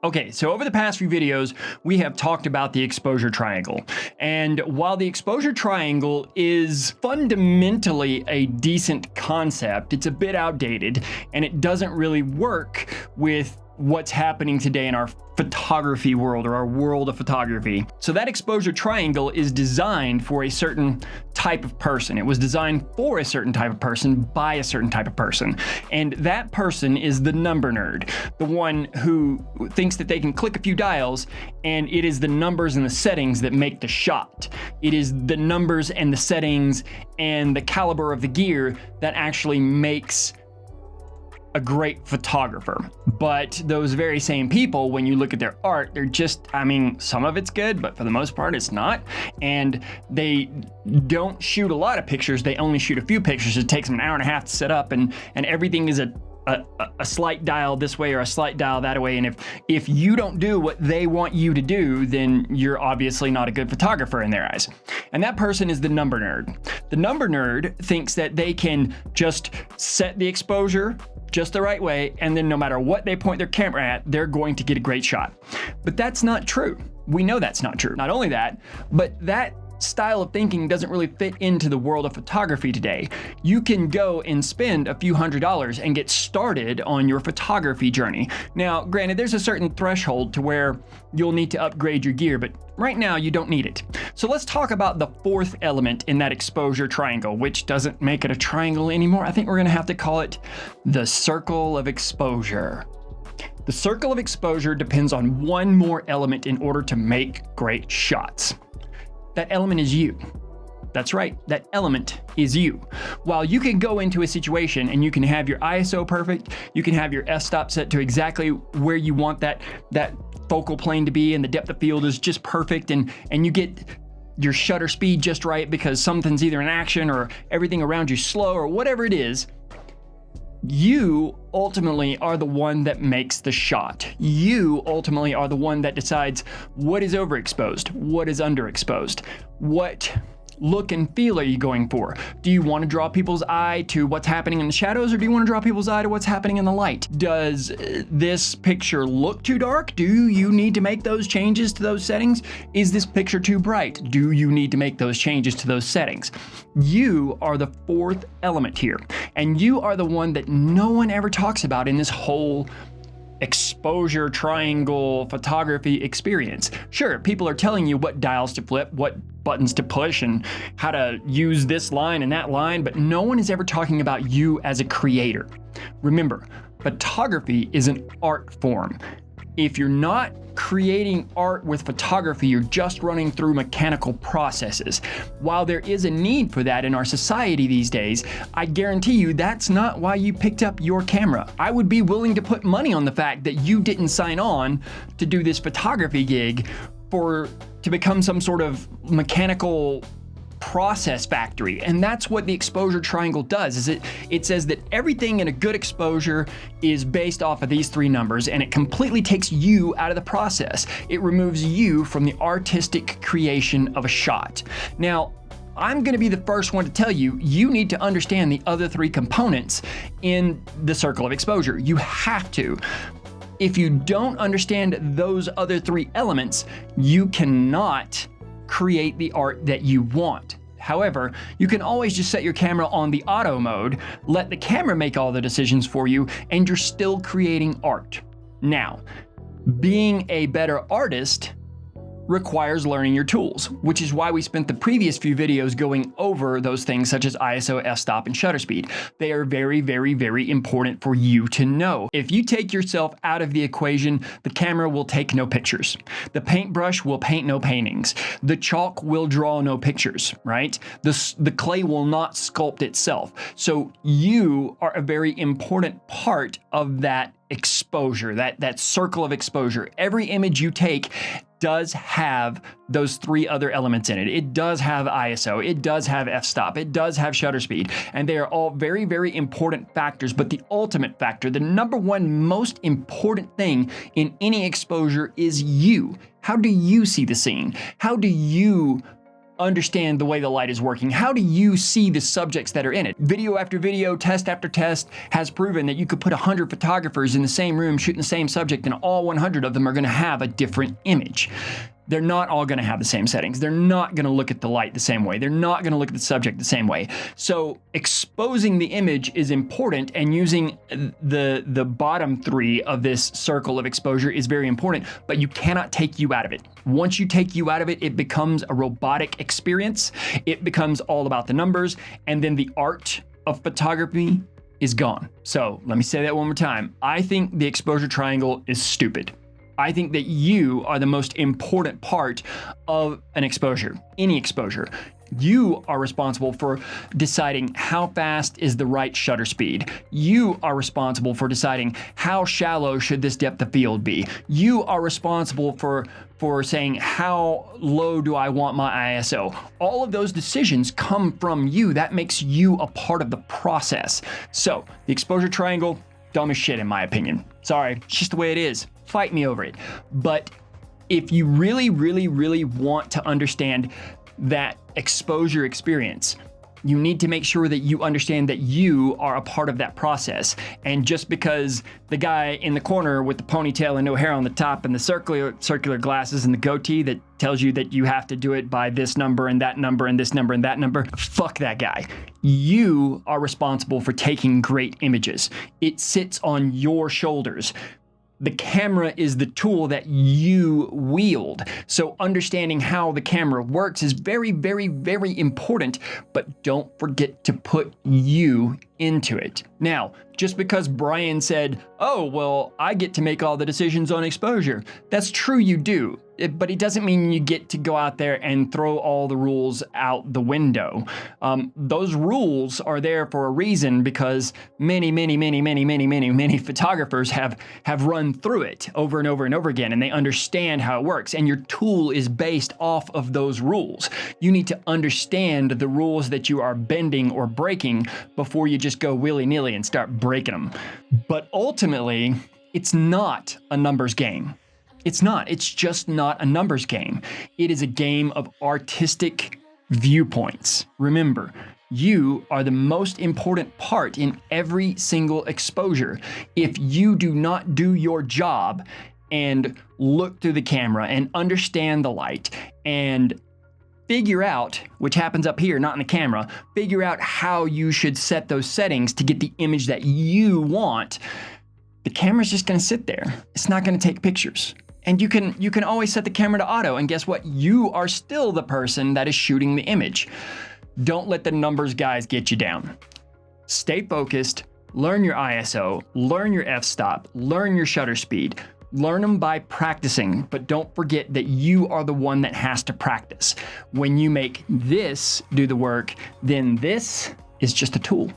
Okay, so over the past few videos, we have talked about the exposure triangle. And while the exposure triangle is fundamentally a decent concept, it's a bit outdated and it doesn't really work with what's happening today in our photography world, or our world of photography. So that exposure triangle is designed for a certain type of person. It was designed for a certain type of person by a certain type of person. And that person is the number nerd, the one who thinks that they can click a few dials and it is the numbers and the settings that make the shot. It is the numbers and the settings and the caliber of the gear that actually makes a great photographer. But those very same people, when you look at their art, they're just, I mean, some of it's good, but for the most part, it's not. And they don't shoot a lot of pictures. They only shoot a few pictures. It takes them an hour and a half to set up, and everything is a slight dial this way or a slight dial that way. And if you don't do what they want you to do, then you're obviously not a good photographer in their eyes. And that person is the number nerd. The number nerd thinks that they can just set the exposure just the right way, and then no matter what they point their camera at, they're going to get a great shot. But that's not true. We know that's not true. Not only that, but that style of thinking doesn't really fit into the world of photography today. You can go and spend a few $100s and get started on your photography journey. Now, granted, there's a certain threshold to where you'll need to upgrade your gear, but right now you don't need it. So let's talk about the fourth element in that exposure triangle, which doesn't make it a triangle anymore. I think we're gonna have to call it the circle of exposure. The circle of exposure depends on one more element in order to make great shots. That element is you. That's right, that element is you. While you can go into a situation and you can have your ISO perfect, you can have your f-stop set to exactly where you want that focal plane to be, and the depth of field is just perfect, and you get your shutter speed just right because something's either in action or everything around you slow or whatever it is. You ultimately are the one that makes the shot. You ultimately are the one that decides what is overexposed, what is underexposed, what look and feel are you going for? Do you want to draw people's eye to what's happening in the shadows, or do you want to draw people's eye to what's happening in the light? Does this picture look too dark? Do you need to make those changes to those settings? Is this picture too bright? Do you need to make those changes to those settings? You are the fourth element here, and you are the one that no one ever talks about in this whole exposure triangle photography experience. Sure, people are telling you what dials to flip, what buttons to push, and how to use this line and that line, but no one is ever talking about you as a creator. Remember, photography is an art form. If you're not creating art with photography, you're just running through mechanical processes. While there is a need for that in our society these days, I guarantee you that's not why you picked up your camera. I would be willing to put money on the fact that you didn't sign on to do this photography gig to become some sort of mechanical process factory. And that's what the exposure triangle does, is it says that everything in a good exposure is based off of these three numbers, and it completely takes you out of the process. It removes you from the artistic creation of a shot. Now, I'm going to be the first one to tell you, you need to understand the other three components in the circle of exposure. You have to. If you don't understand those other three elements, you cannot create the art that you want. However, you can always just set your camera on the auto mode, let the camera make all the decisions for you, and you're still creating art. Now, being a better artist requires learning your tools, which is why we spent the previous few videos going over those things such as ISO, f-stop, and shutter speed. They are very, very, very important for you to know. If you take yourself out of the equation, the camera will take no pictures. The paintbrush will paint no paintings. The chalk will draw no pictures, right? The clay will not sculpt itself. So you are a very important part of that exposure, that circle of exposure. Every image you take does have those three other elements in it. It does have ISO, it does have f-stop, it does have shutter speed, and they are all very, very important factors. But the ultimate factor, the number one most important thing in any exposure is you. How do you see the scene? How do you understand the way the light is working? How do you see the subjects that are in it? Video after video, test after test has proven that you could put 100 photographers in the same room shooting the same subject, and all 100 of them are going to have a different image. They're not all going to have the same settings. They're not going to look at the light the same way. They're not going to look at the subject the same way. So exposing the image is important, and using the bottom three of this circle of exposure is very important, but you cannot take you out of it. Once you take you out of it, it becomes a robotic experience. It becomes all about the numbers, and then the art of photography is gone. So let me say that one more time. I think the exposure triangle is stupid. I think that you are the most important part of an exposure, any exposure. You are responsible for deciding how fast is the right shutter speed. You are responsible for deciding how shallow should this depth of field be. You are responsible for saying how low do I want my ISO. All of those decisions come from you. That makes you a part of the process. So the exposure triangle, dumb as shit in my opinion. Sorry, it's just the way it is. Fight me over it. But if you really, really, really want to understand that exposure experience, you need to make sure that you understand that you are a part of that process. And just because the guy in the corner with the ponytail and no hair on the top and the circular glasses and the goatee that tells you that you have to do it by this number and that number and this number and that number, fuck that guy. You are responsible for taking great images. It sits on your shoulders. The camera is the tool that you wield. So understanding how the camera works is very, very, very important, but don't forget to put you into it. Now, just because Brian said, oh, well, I get to make all the decisions on exposure. That's true, you do. But it doesn't mean you get to go out there and throw all the rules out the window. Those rules are there for a reason, because many photographers have run through it over and over and over again, and they understand how it works. And your tool is based off of those rules. You need to understand the rules that you are bending or breaking before you just go willy-nilly and start breaking them. But ultimately, it's not a numbers game. It's not. It's just not a numbers game. It is a game of artistic viewpoints. Remember, you are the most important part in every single exposure. If you do not do your job and look through the camera and understand the light and figure out, which happens up here, not in the camera, figure out how you should set those settings to get the image that you want, the camera's just going to sit there. It's not going to take pictures. And you can always set the camera to auto, and guess what? You are still the person that is shooting the image. Don't let the numbers guys get you down. Stay focused, learn your ISO, learn your f-stop, learn your shutter speed. Learn them by practicing, but don't forget that you are the one that has to practice. When you make this do the work, then this is just a tool.